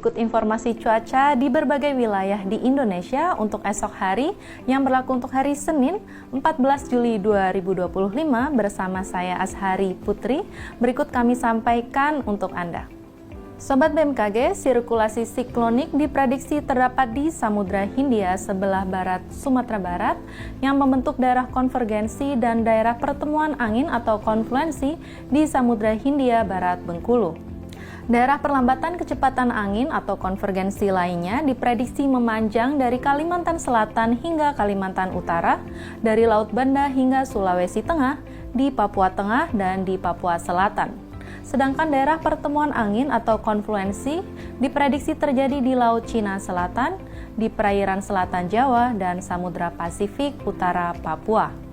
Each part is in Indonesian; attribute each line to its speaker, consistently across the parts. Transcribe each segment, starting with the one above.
Speaker 1: berikut informasi cuaca di berbagai wilayah di Indonesia untuk esok hari yang berlaku untuk hari Senin 14 Juli 2025 bersama saya Ashari Putri. Berikut kami sampaikan untuk Anda. Sobat BMKG, sirkulasi siklonik diprediksi terdapat di Samudra Hindia sebelah barat Sumatera Barat yang membentuk daerah konvergensi dan daerah pertemuan angin atau konfluensi di Samudra Hindia Barat Bengkulu. Daerah perlambatan kecepatan angin atau konvergensi lainnya diprediksi memanjang dari Kalimantan Selatan hingga Kalimantan Utara, dari Laut Banda hingga Sulawesi Tengah, di Papua Tengah dan di Papua Selatan. Sedangkan daerah pertemuan angin atau konfluensi diprediksi terjadi di Laut Cina Selatan, di perairan selatan Jawa, dan Samudra Pasifik Utara Papua.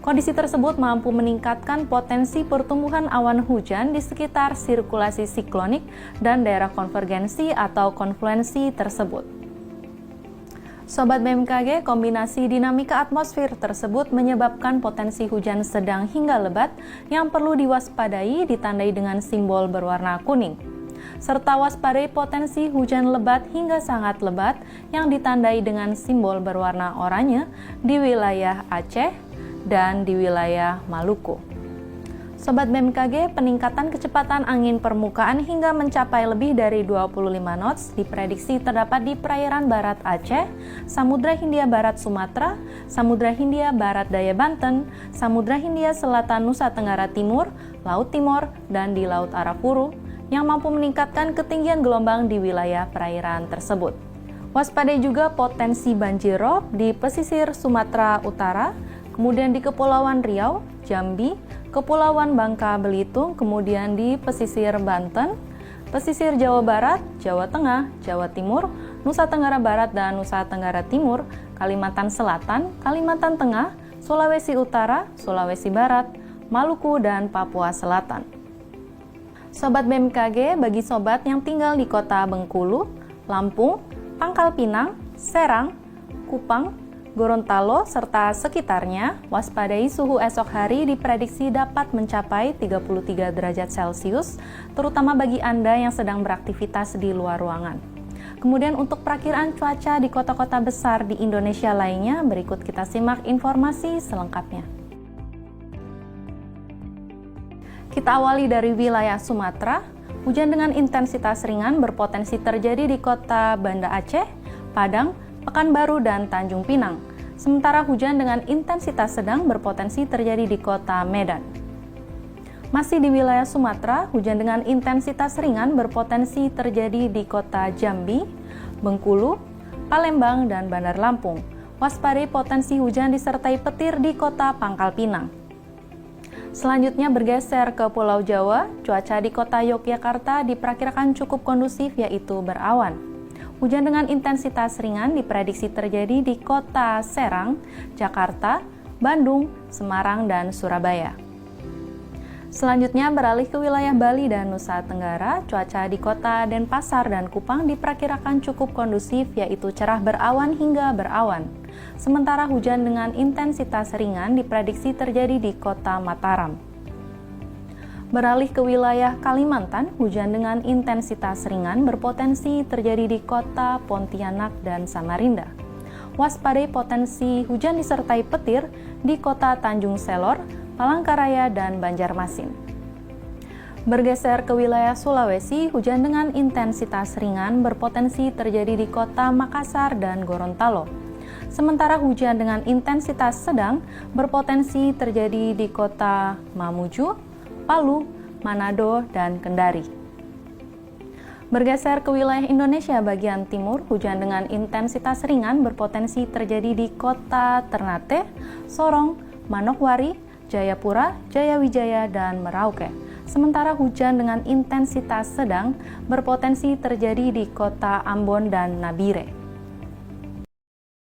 Speaker 1: Kondisi tersebut mampu meningkatkan potensi pertumbuhan awan hujan di sekitar sirkulasi siklonik dan daerah konvergensi atau konfluensi tersebut. Sobat BMKG, kombinasi dinamika atmosfer tersebut menyebabkan potensi hujan sedang hingga lebat yang perlu diwaspadai ditandai dengan simbol berwarna kuning. Serta waspadai potensi hujan lebat hingga sangat lebat yang ditandai dengan simbol berwarna oranye di wilayah Aceh dan di wilayah Maluku. Sobat BMKG, peningkatan kecepatan angin permukaan hingga mencapai lebih dari 25 knots diprediksi terdapat di perairan barat Aceh, Samudra Hindia Barat Sumatera, Samudra Hindia Barat Daya Banten, Samudra Hindia Selatan Nusa Tenggara Timur, Laut Timor, dan di Laut Arafuru yang mampu meningkatkan ketinggian gelombang di wilayah perairan tersebut. Waspadai juga potensi banjir rob di pesisir Sumatera Utara, kemudian di Kepulauan Riau, Jambi, Kepulauan Bangka Belitung, kemudian di pesisir Banten, pesisir Jawa Barat, Jawa Tengah, Jawa Timur, Nusa Tenggara Barat dan Nusa Tenggara Timur, Kalimantan Selatan, Kalimantan Tengah, Sulawesi Utara, Sulawesi Barat, Maluku, dan Papua Selatan. Sobat BMKG, bagi sobat yang tinggal di kota Bengkulu, Lampung, Pangkal Pinang, Serang, Kupang, Gorontalo, serta sekitarnya, waspadai suhu esok hari diprediksi dapat mencapai 33 derajat Celcius, terutama bagi Anda yang sedang beraktivitas di luar ruangan. Kemudian untuk perakiraan cuaca di kota-kota besar di Indonesia lainnya, berikut kita simak informasi selengkapnya. Kita awali dari wilayah Sumatera. Hujan dengan intensitas ringan berpotensi terjadi di kota Banda Aceh, Padang, Pekanbaru, dan Tanjung Pinang. Sementara hujan dengan intensitas sedang berpotensi terjadi di kota Medan. Masih di wilayah Sumatera, hujan dengan intensitas ringan berpotensi terjadi di kota Jambi, Bengkulu, Palembang, dan Bandar Lampung. Waspadai potensi hujan disertai petir di kota Pangkal Pinang. Selanjutnya bergeser ke Pulau Jawa, cuaca di kota Yogyakarta diperkirakan cukup kondusif yaitu berawan. Hujan dengan intensitas ringan diprediksi terjadi di kota Serang, Jakarta, Bandung, Semarang, dan Surabaya. Selanjutnya beralih ke wilayah Bali dan Nusa Tenggara, cuaca di kota Denpasar dan Kupang diperkirakan cukup kondusif yaitu cerah berawan hingga berawan. Sementara hujan dengan intensitas ringan diprediksi terjadi di kota Mataram. Beralih ke wilayah Kalimantan, hujan dengan intensitas ringan berpotensi terjadi di kota Pontianak dan Samarinda. Waspadai potensi hujan disertai petir di kota Tanjung Selor, Palangkaraya, dan Banjarmasin. Bergeser ke wilayah Sulawesi, hujan dengan intensitas ringan berpotensi terjadi di kota Makassar dan Gorontalo. Sementara hujan dengan intensitas sedang berpotensi terjadi di kota Mamuju, Palu, Manado, dan Kendari. Bergeser ke wilayah Indonesia bagian timur, hujan dengan intensitas ringan berpotensi terjadi di kota Ternate, Sorong, Manokwari, Jayapura, Jayawijaya, dan Merauke. Sementara hujan dengan intensitas sedang berpotensi terjadi di kota Ambon dan Nabire.